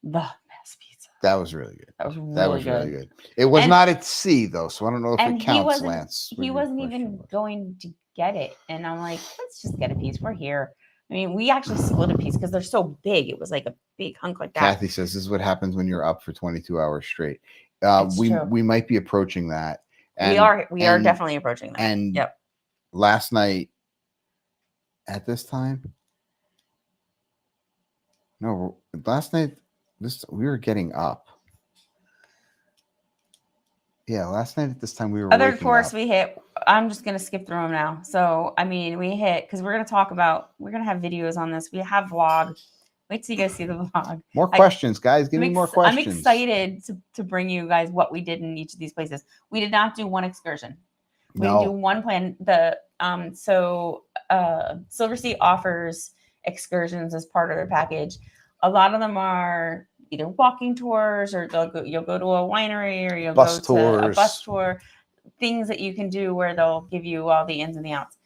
The best pizza. That was really good. That was really That was good. really good. It was And- not at sea though, so I don't know if And it he counts, wasn't. Lance. He wasn't even going to get it, and I'm like, let's just get a piece. We're here. I mean, we actually split a piece because they're so big. It was like a big hunk like that. Kathy says this is what happens when you're up for 22 hours straight. It's true. We might be approaching that. We are definitely approaching that. And yep. Last night at this time, no, last night we were getting up. Yeah, last night at this time we were Other waking course up. we hit. I'm just gonna skip through them now. So I mean, we hit because we're gonna have videos on this. We have vlog. Wait till you guys see the vlog. More questions, guys. Give me more I'm questions. excited to bring you guys what we did in each of these places. We did not do one excursion. We didn't do one plan. Silversea offers excursions as part of their package. A lot of them are either walking tours, or you'll go to a winery, or you'll Bus go to a tours. bus tour. Things that you can do where they'll give you all the ins and the outs.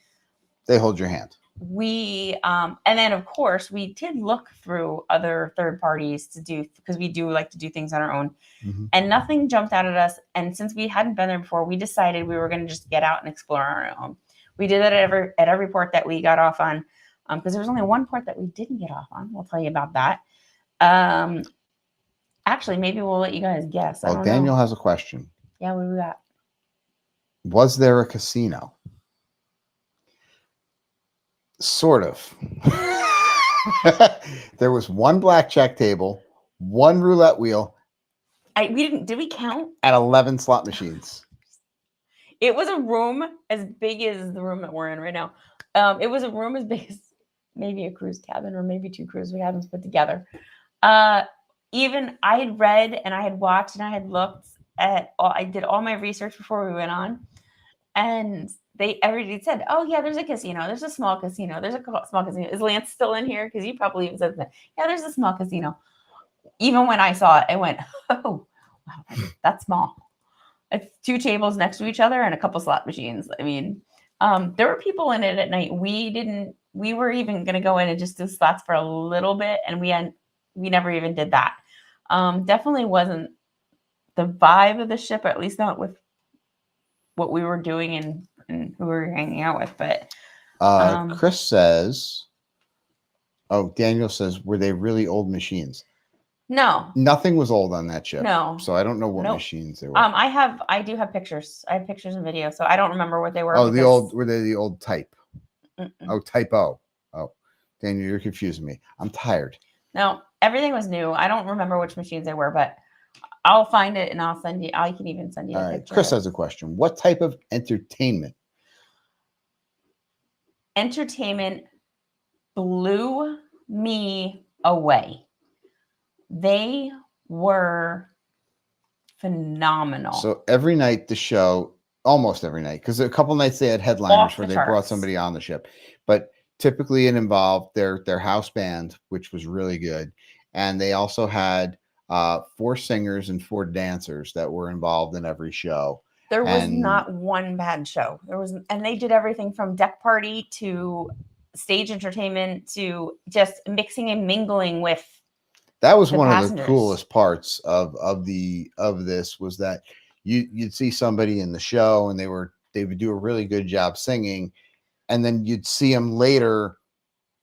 They hold your hand. We and then of course we did look through other third parties to do, because we do like to do things on our own, and nothing jumped out at us. And since we hadn't been there before, we decided we were going to just get out and explore on our own. We did that at every port that we got off on, because there was only one port that we didn't get off on. We'll tell you about that. Actually, maybe we'll let you guys guess. I don't Daniel know. has a question. Yeah, what do we got? Was there a casino? Sort of. There was one blackjack table, one roulette wheel. Did we count? And 11 slot machines. It was a room as big as the room that we're in right now. It was a room as big as maybe a cruise cabin, or maybe 2 cruise cabins put together. Even I had read and I had watched and I had looked at I did all my research before we went on, and everybody said, "Oh yeah, there's a casino. There's a small casino. There's a small casino." Is Lance still in here? Because you probably even said that. Yeah, there's a small casino. Even when I saw it, I went, "Oh, wow, that's small." It's 2 tables next to each other and a couple slot machines. I mean, there were people in it at night. We were even going to go in and just do slots for a little bit, and we never even did that. Definitely wasn't the vibe of the ship, or at least not with what we were doing and who we were hanging out with. But Chris says, Daniel says, were they really old machines? No, Nothing was old on that ship. No. So I don't know what Nope. machines they were. I do have pictures. I have pictures and video, so I don't remember what they were. Were they the old type? Mm-mm. Oh, type O. Oh, Daniel, you're confusing me. I'm tired. No, everything was new. I don't remember which machines they were, but I'll find it and I'll send you. I can even send you a picture. Chris has a question. What type of entertainment? Entertainment blew me away. They were phenomenal. So every night the show, almost every night, because a couple nights they had headliners where they brought somebody on the ship, but typically it involved their house band, which was really good, and they also had 4 singers and 4 dancers that were involved in every show. There was not one bad show. And they did everything from deck party to stage entertainment to just mixing and mingling with. That was one of the coolest parts of this, was that you'd see somebody in the show and they would do a really good job singing, and then you'd see them later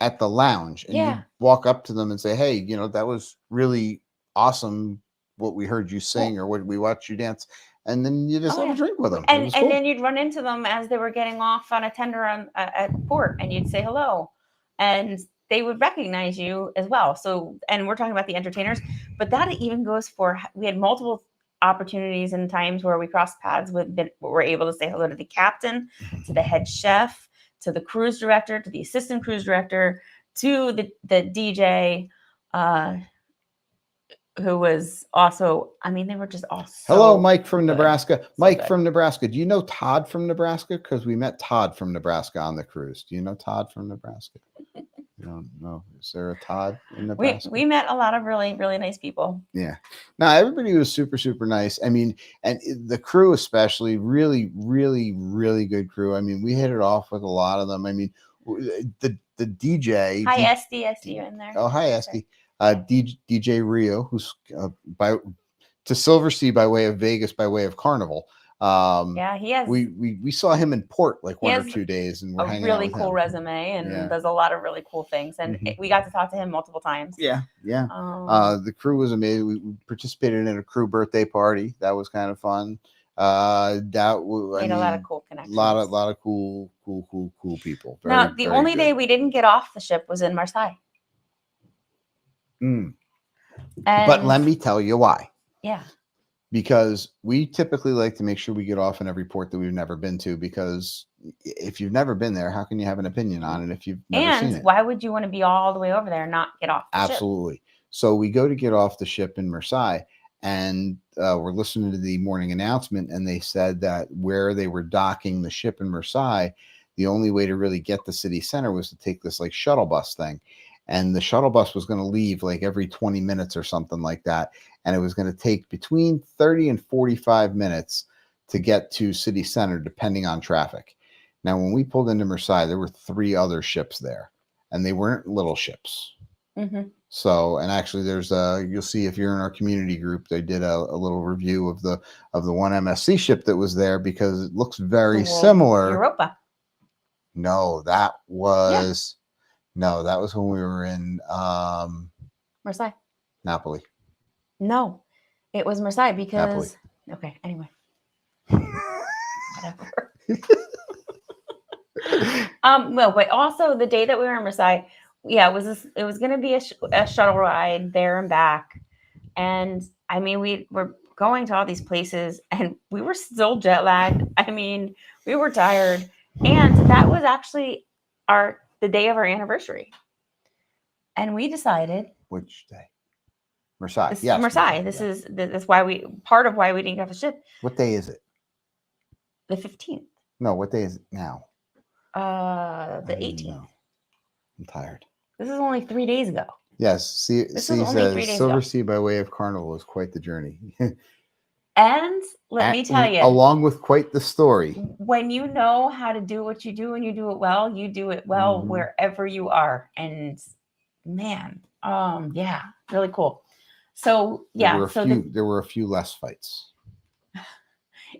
at the lounge, and you'd walk up to them and say, "Hey, that was really awesome what we heard you sing, or what we watched you dance." and then you just Oh, have yeah. a drink with them. And then you'd run into them as they were getting off on a tender on at port, and you'd say hello, and they would recognize you as well. So, and we're talking about the entertainers, but that even goes for, we had multiple opportunities and times where we crossed paths with, were able to say hello to the captain, to the head chef, to the cruise director, to the assistant cruise director, to the DJ, who was also, I mean, they were just all so hello, Mike from good. Nebraska. So Mike good. from Nebraska. Do you know Todd from Nebraska? Because we met Todd from Nebraska on the cruise. Do you know Todd from Nebraska? You don't know. Is there a Todd in Nebraska? We met a lot of really, really nice people. Yeah. No, everybody was super, super nice. I mean, and the crew especially, really, really, really good crew. I mean, we hit it off with a lot of them. I mean, the DJ. Hi, Esty. I see you in there. Oh, hi, Esty. DJ Rio, who's to Silversea by way of Vegas, by way of Carnival. Yeah, he has. We saw him in port like 1 or 2 days, and we're hanging out with him. A really cool resume, and does a lot of really cool things. And we got to talk to him multiple times. Yeah. The crew was amazing. We participated in a crew birthday party. That was kind of fun. Made a lot of cool connections. A lot of cool people. Now, the only day we didn't get off the ship was in Marseille. But let me tell you why. Yeah. Because we typically like to make sure we get off in every port that we've never been to, because if you've never been there, how can you have an opinion on it if you've never seen it? And why would you want to be all the way over there and not get off the Absolutely. Ship? So we go to get off the ship in Marseille, and we're listening to the morning announcement, and they said that where they were docking the ship in Marseille, the only way to really get the city center was to take this like shuttle bus thing. And the shuttle bus was going to leave like every 20 minutes or something like that. And it was going to take between 30 and 45 minutes to get to city center, depending on traffic. Now, when we pulled into Marseille, there were 3 other ships there, and they weren't little ships. So, and actually there's you'll see if you're in our community group, they did a little review of the one MSC ship that was there, because it looks very similar. Europa. No, that was... Yeah. No, that was when we were in Marseille. Napoli. No, it was Marseille because... Napoli. Okay, anyway. Whatever. Well, but also the day that we were in Marseille, yeah, it was going to be a shuttle ride there and back. And I mean, we were going to all these places, and we were still jet lagged. I mean, we were tired. And that was actually the day of our anniversary. And we decided. Which day? Marseille. Yes, Marseille. That's why part of why we didn't get off the ship. What day is it? The 15th. No, what day is it now? The 18th. I'm tired. This is only 3 days ago. Yes. This is only 3 days ago. Silversea by way of Carnival is quite the journey. And let me tell you, along with quite the story. When you know how to do what you do and you do it well, wherever you are. And man, yeah, really cool. So yeah, there were a few less fights.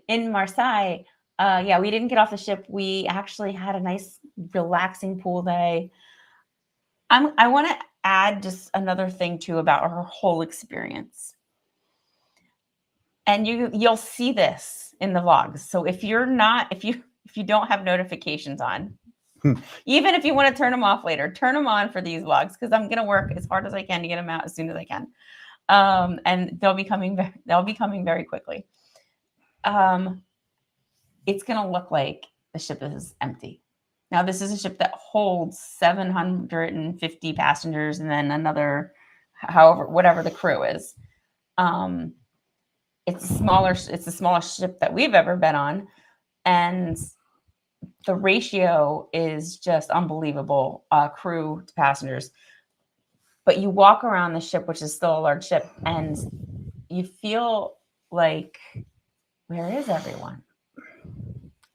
In Marseille, yeah, we didn't get off the ship. We actually had a nice, relaxing pool day. I want to add just another thing too about our whole experience. And you'll see this in the vlogs. So if you don't have notifications on, even if you want to turn them off later, turn them on for these vlogs, because I'm gonna work as hard as I can to get them out as soon as I can. And they'll be coming very quickly. It's gonna look like the ship is empty. Now, this is a ship that holds 750 passengers, and then another, whatever the crew is. It's the smallest ship that we've ever been on. And the ratio is just unbelievable, crew to passengers. But you walk around the ship, which is still a large ship, and you feel like, where is everyone?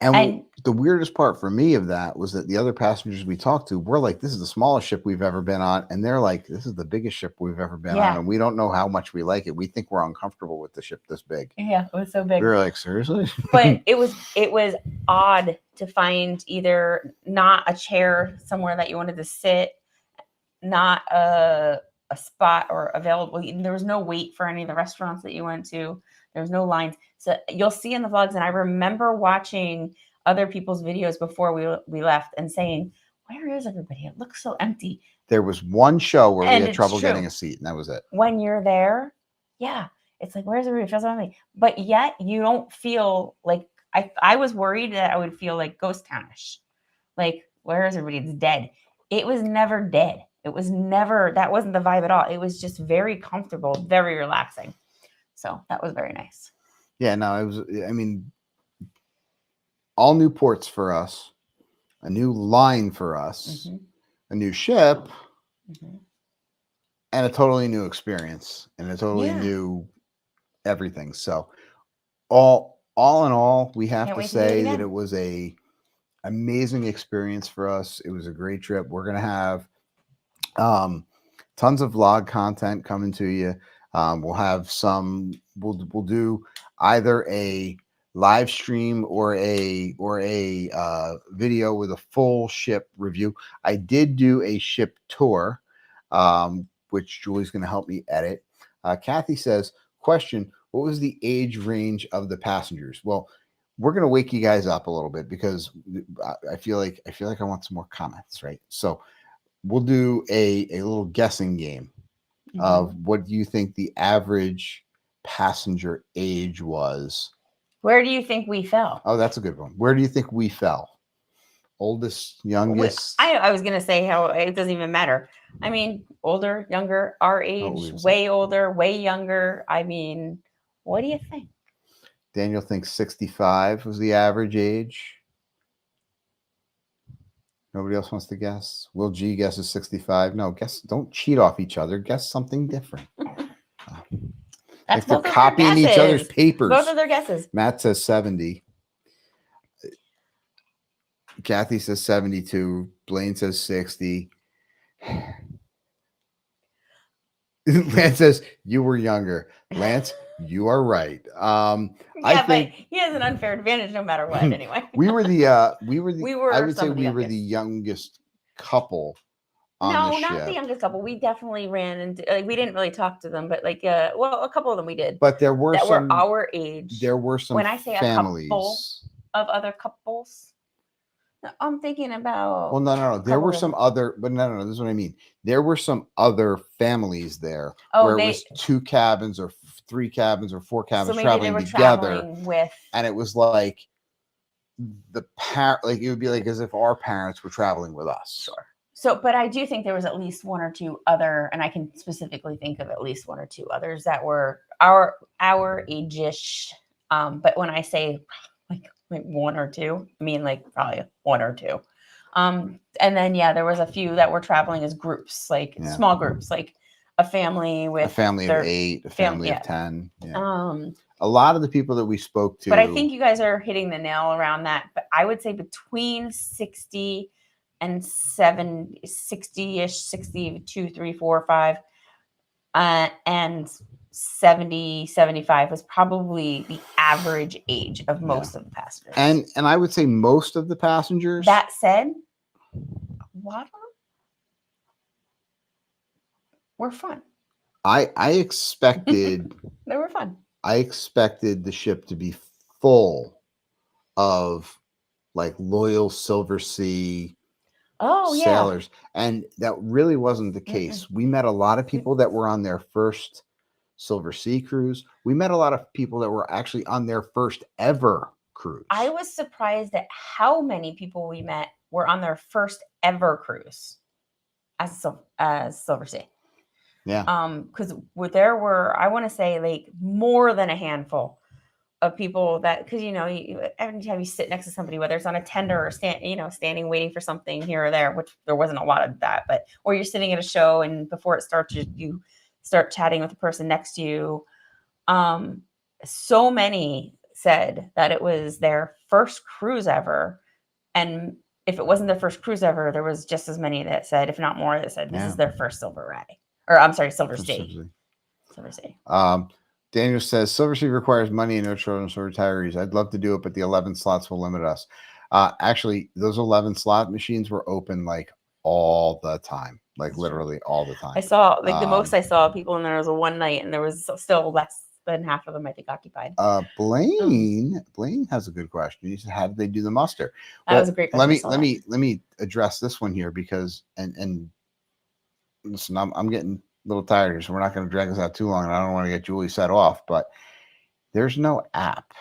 And the weirdest part for me of that was that the other passengers we talked to were like, this is the smallest ship we've ever been on. And they're like, this is the biggest ship we've ever been on. And we don't know how much we like it. We think we're uncomfortable with the ship this big. Yeah, it was so big. We were like, seriously? But it was odd to find either not a chair somewhere that you wanted to sit, not a spot or available. There was no wait for any of the restaurants that you went to. There was no lines. So you'll see in the vlogs, and I remember watching other people's videos before we left and saying, where is everybody? It looks so empty. There was one show where And we had it's trouble true. getting a seat, and that was it. When you're there, yeah, it's like, where's everybody? It feels empty. But yet you don't feel like, I was worried that I would feel like ghost townish. Like, where is everybody? It's dead. It was never dead. It was never, that wasn't the vibe at all. It was just very comfortable, very relaxing. So that was very nice. Yeah, no, it was, I mean, all new ports for us, a new line for us, a new ship, and a totally new experience, and a totally new everything. So all in all, we have to say that it was a amazing experience for us. It was a great trip. We're gonna have tons of vlog content coming to you. We'll have some, we'll do either a live stream or a video with a full ship review. I did do a ship tour, which Julie's going to help me edit. Kathy says, question, what was the age range of the passengers? Well, we're going to wake you guys up a little bit because I feel like I want some more comments, right? So we'll do a little guessing game of what do you think the average passenger age was. Where do you think we fell? Oh, that's a good one. Where do you think we fell? Oldest, youngest? I was going to say how it doesn't even matter. I mean, older, younger, our age, way older, way younger. I mean, what do you think? Daniel thinks 65 was the average age. Nobody else wants to guess. Will G guesses 65. No, guess. Don't cheat off each other. Guess something different. That's like they're copying each other's papers. Both of their guesses. Matt says 70. Kathy says 72. Blaine says 60. Lance says you were younger. Lance, you are right. I think but he has an unfair advantage no matter what. Anyway, we were the I would say we were the youngest. youngest couple. No, not the youngest couple. We definitely ran into, like, we didn't really talk to them, but like, well, a couple of them we did. But there were some were our age. There were some. When I say families. A couple of other couples, I'm thinking about. Well, no. There were some other, but no. This is what I mean. There were some other families there where it was 2 cabins or 3 cabins or 4 cabins traveling together, and it was like like it would be like as if our parents were traveling with us. Sure. So, but I do think there was at least 1 or 2 other, and I can specifically think of at least 1 or 2 others that were our age-ish. But when I say like 1 or 2, I mean like probably 1 or 2. And then there was a few that were traveling as groups, like small groups, like a family with a family of 8, a family of 10. Yeah. A lot of the people that we spoke to. But I think you guys are hitting the nail around that. But I would say between 60 and 60-ish, 62, 3, 4, 5, and 70, 75 was probably the average age of most of the passengers. And I would say most of the passengers. That said, a lot of them were fun. I expected they were fun. I expected the ship to be full of like loyal Silversea sailors, and that really wasn't the case. We met a lot of people that were on their first Silversea cruise. We met a lot of people that were actually on their first ever cruise. I was surprised at how many people we met were on their first ever cruise as Silversea. Yeah. Because there were, I want to say, like more than a handful of people that, because every time you sit next to somebody, whether it's on a tender or standing waiting for something here or there, which there wasn't a lot of that, but or you're sitting at a show and before it starts, you start chatting with the person next to you. So many said that it was their first cruise ever, and if it wasn't their first cruise ever, there was just as many that said, if not more, that said this is their first Silversea. Daniel says Silversea requires money and no children, so retirees. I'd love to do it, but the 11 slots will limit us. Actually, those 11 slot machines were open like all the time, like literally all the time. I saw like the most I saw people in there was a one night, and there was still less then half of them I think occupied. Blaine has a good question. He said, "How did they do the muster?" That was a great question. Let me address this one here because and listen, I'm getting a little tired here, so we're not going to drag this out too long, and I don't want to get Julie set off. But there's no app,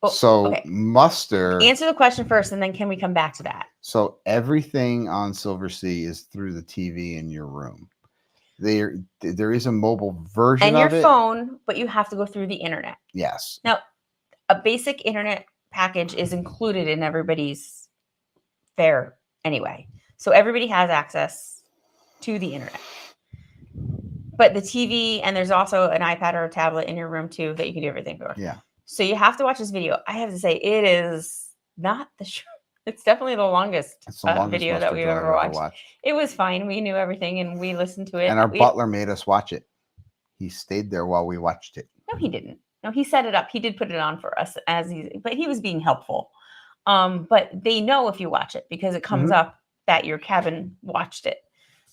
so okay. muster. Answer the question first, and then can we come back to that? So everything on Silversea is through the TV in your room. There is a mobile version and your of it. phone, but you have to go through the internet. Yes. Now, a basic internet package is included in everybody's fare anyway, so everybody has access to the internet. But the TV, and there's also an iPad or a tablet in your room too that you can do everything for. Yeah. So you have to watch this video. I have to say, it is not the it's definitely the longest, video that we've ever watched. It was fine. We knew everything and we listened to it. And our butler made us watch it. He stayed there while we watched it. No, he didn't. No, he set it up. He did put it on for us but he was being helpful. But they know if you watch it because it comes up that your cabin watched it.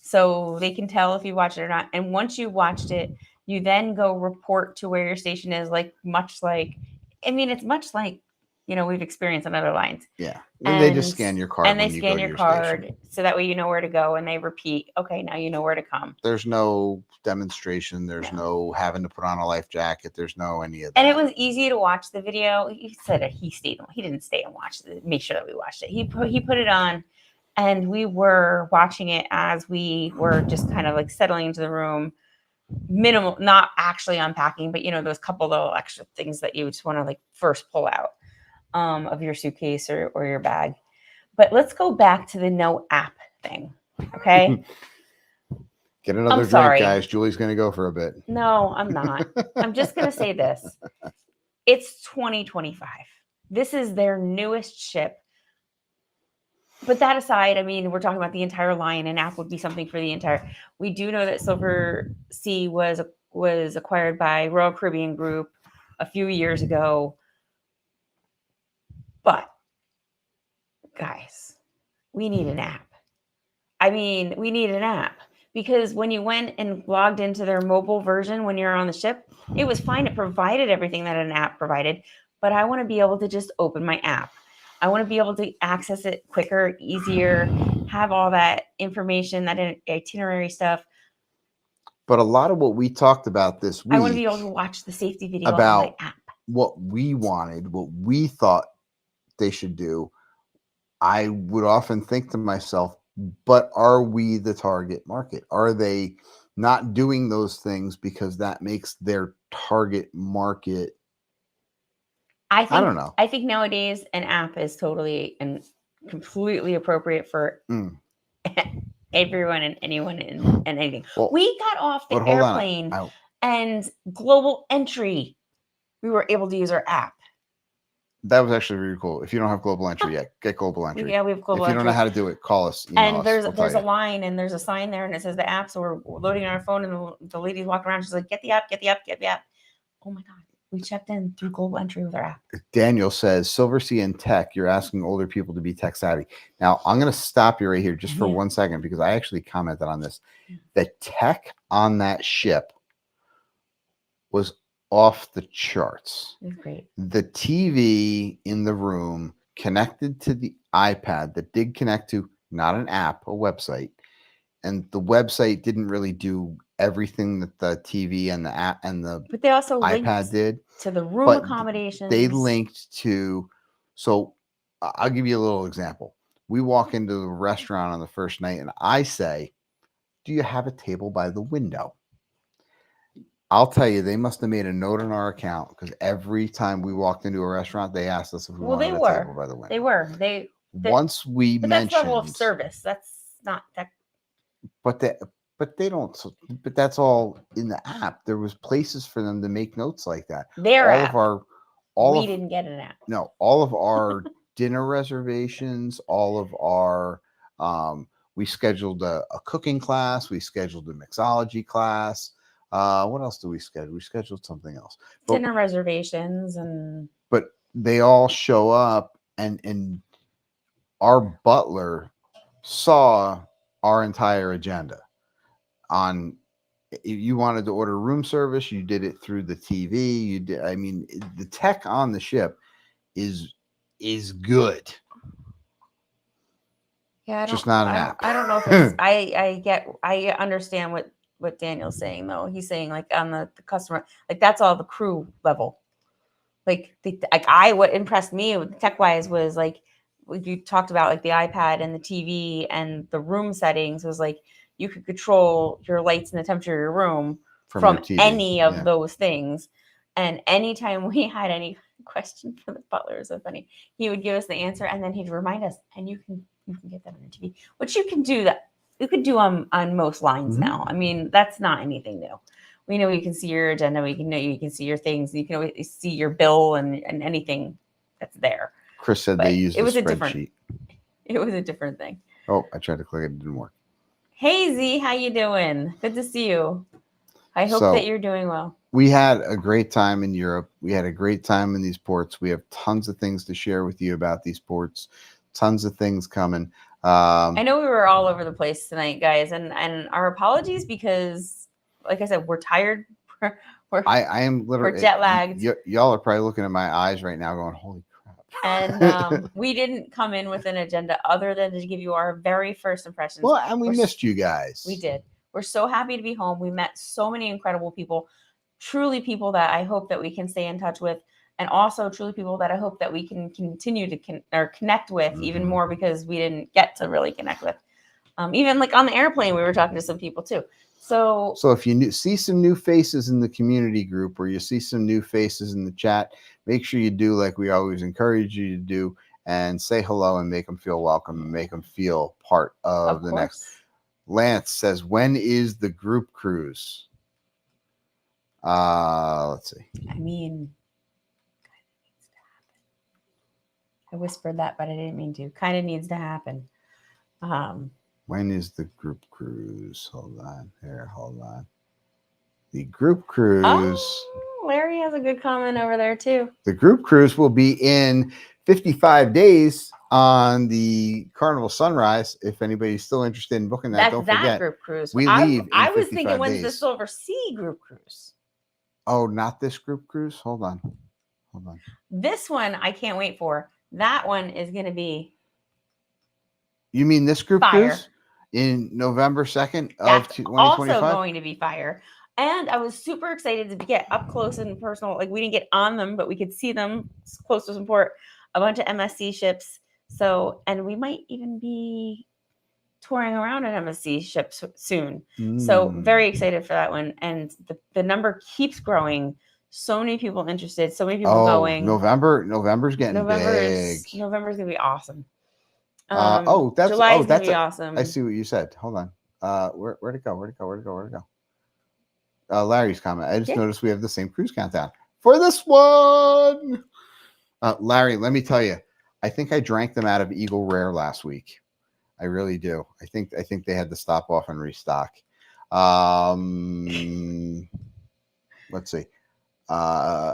So they can tell if you watch it or not. And once you watched it, you then go report to where your station is, it's much like we've experienced on other lines. Yeah. And they just scan your card. And they scan your card station. So that way you know where to go and they repeat, okay, now you know where to come. There's no demonstration. There's no having to put on a life jacket. There's no any of that. And it was easy to watch the video. He said that he didn't stay and make sure that we watched it. He put it on and we were watching it as we were just kind of settling into the room. Minimal, not actually unpacking, but those couple little extra things that you just want to first pull out of your suitcase or your bag. But let's go back to the no app thing. Okay. Get another drink, guys. Julie's going to go for a bit. No, I'm not. I'm just going to say this. It's 2025. This is their newest ship. But that aside, we're talking about the entire line. An app would be something for the entire. We do know that Silversea was acquired by Royal Caribbean Group a few years ago. But guys, we need an app. We need an app because when you went and logged into their mobile version when you're on the ship, it was fine. It provided everything that an app provided. But I want to be able to just open my app. I want to be able to access it quicker, easier, have all that information, that itinerary stuff. But a lot of what we talked about this week, I want to be able to watch the safety video about on my app. What we wanted, what we thought they should do. I would often think to myself, but are we the target market? Are they not doing those things because that makes their target market? I don't know. I think nowadays an app is totally and completely appropriate for everyone and anyone and anything. Well, we got off the airplane and global entry. We were able to use our app. That was actually really cool. If you don't have global entry yet, get global entry. Yeah, we have global entry. If you don't know how to do it, call us. And there's a line and there's a sign there and it says the app. So we're loading on our phone and the lady's walking around. She's like, get the app, get the app, get the app. Oh my God. We checked in through global entry with our app. Daniel says, Silversea and tech, you're asking older people to be tech savvy. Now, I'm going to stop you right here just for 1 second because I actually commented on this. The tech on that ship was off the charts. It was great. The TV in the room connected to the iPad that did connect to not an app, a website. And the website didn't really do everything that the TV and the app and the but they also iPad did to the room accommodations. They linked to, so I'll give you a little example. We walk into the restaurant on the first night and I say, do you have a table by the window? I'll tell you, they must have made a note on our account because every time we walked into a restaurant, they asked us if we wanted a table by the window. They were. Once we mentioned, that's level of service. That's not that. But they don't. But that's all in the app. There was places for them to make notes like that. We didn't get an app. No, all of our dinner reservations, all of our. We scheduled a cooking class. We scheduled a mixology class. What else do we schedule? We scheduled something else. Dinner reservations but they all show up and our butler saw our entire agenda on If you wanted to order room service, you did it through the TV. You did. I mean, the tech on the ship is good. Yeah, Just not an I app. I don't know if it's. I understand what Daniel's saying though. He's saying like on the customer, like that's all the crew level. Like what impressed me tech wise was like what you talked about, like the iPad and the TV and the room settings was like you could control your lights and the temperature of your room From your from TV, any of yeah. those things. And anytime we had any question for the butler, it was so funny. He would give us the answer and then he'd remind us, and you can get that on your TV, which you can do that. You could do on most lines Mhm. now. I mean, that's not anything new. We know you can see your agenda. We can know you can see your things. You can always see your bill and anything that's there. Chris said But they used it a was spreadsheet. it was a different thing. Oh, I tried to click it. It didn't work. Hey Z, how you doing? Good to see you. I hope So- that you're doing well. We had a great time in Europe. We had a great time in these ports. We have tons of things to share with you about these ports. Tons of things coming. I know we were all over the place tonight, guys, and our apologies because, like I said, we're tired. I am literally we're jet lagged. Y'all are probably looking at my eyes right now, going, "Holy crap!" And we didn't come in with an agenda other than to give you our very first impressions. Well, and we missed you guys. We did. We're so happy to be home. We met so many incredible people, truly people that I hope that we can stay in touch with, and also truly people that I hope that we can continue to connect with even more because we didn't get to really connect with. Even like on the airplane, we were talking to some people too. So if you see some new faces in the community group or you see some new faces in the chat, make sure you do like we always encourage you to do and say hello and make them feel welcome and make them feel part of the next. Lance says, when is the group cruise? Let's see. I mean, I whispered that, but I didn't mean to. Kind of needs to happen. When is the group cruise? Hold on. The group cruise. Oh, Larry has a good comment over there too. The group cruise will be in 55 days on the Carnival Sunrise. If anybody's still interested in booking that, don't forget. Group cruise. We leave in I was 55 thinking when's the days. Silversea group cruise? Oh, not this group cruise? Hold on. This one I can't wait for. That one is going to be. You mean this group fire. Cruise in November 2nd of 2025? Also going to be fire. And I was super excited to get up close and personal. Like we didn't get on them, but we could see them close to support a bunch of MSC ships. So, and we might even be touring around an MSC ship soon. So very excited for that one. And the number keeps growing. So many people interested. So many people going. November's getting big. November's gonna be awesome. July's gonna be awesome. I see what you said. Hold on. Where'd it go? Larry's comment. I just noticed we have the same cruise countdown for this one. Larry, let me tell you, I think I drank them out of Eagle Rare last week. I really do. I think they had to stop off and restock. Let's see. And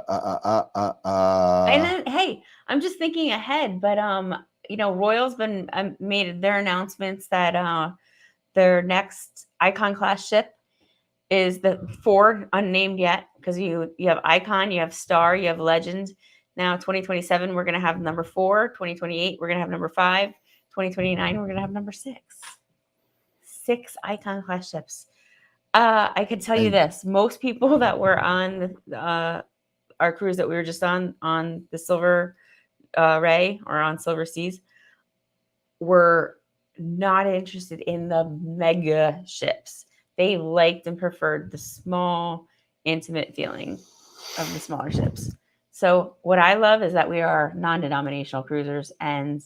then, hey, I'm just thinking ahead, but Royal's been made their announcements that their next Icon class ship is the 4 unnamed yet, because you have Icon, you have Star, you have Legend. Now 2027 we're gonna have number 4, 2028 we're gonna have number 5, 2029 we're gonna have number 6. 6 Icon class ships. I could tell you this: most people that were on our cruise that we were just on the Silver Ray or on Silverseas were not interested in the mega ships. They liked and preferred the small, intimate feeling of the smaller ships. So what I love is that we are non-denominational cruisers and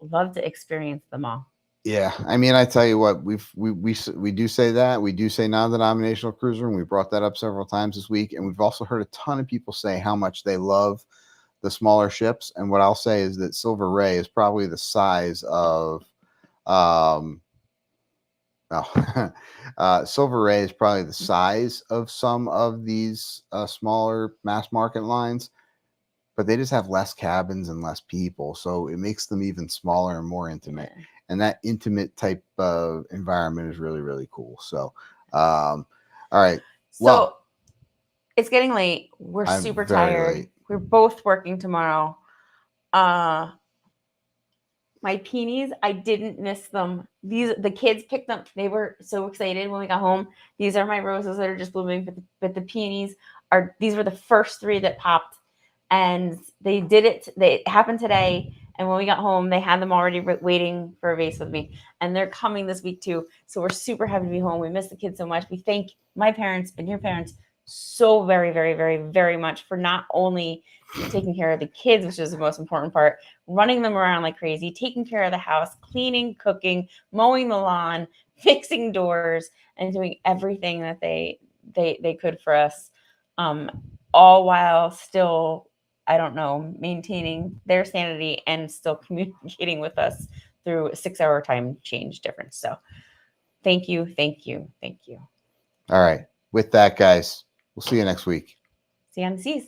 love to experience them all. Yeah, I mean, I tell you what, we do say that. We do say non-denominational cruiser, and we brought that up several times this week. And we've also heard a ton of people say how much they love the smaller ships. And what I'll say is that Silver Ray is probably the size of Silver Ray is probably the size of some of these smaller mass market lines, but they just have less cabins and less people, so it makes them even smaller and more intimate. And that intimate type of environment is really, really cool. So All right. So Well, it's getting late. We're I'm super very tired. late. We're both working tomorrow. My peonies, I didn't miss them. The kids picked them. They were so excited when we got home. These are my roses that are just blooming, but the peonies these were the first 3 that popped, and they did it. It happened today, and when we got home, they had them already waiting for a vase with me, and they're coming this week too. So we're super happy to be home. We miss the kids so much. We thank my parents and your parents so very, very, very, very much for not only taking care of the kids, which is the most important part, running them around like crazy, taking care of the house, cleaning, cooking, mowing the lawn, fixing doors, and doing everything that they could for us, all while still, I don't know, maintaining their sanity and still communicating with us through a 6-hour time change difference. So thank you, thank you, thank you. All right. With that, guys, we'll see you next week. See you on the seas.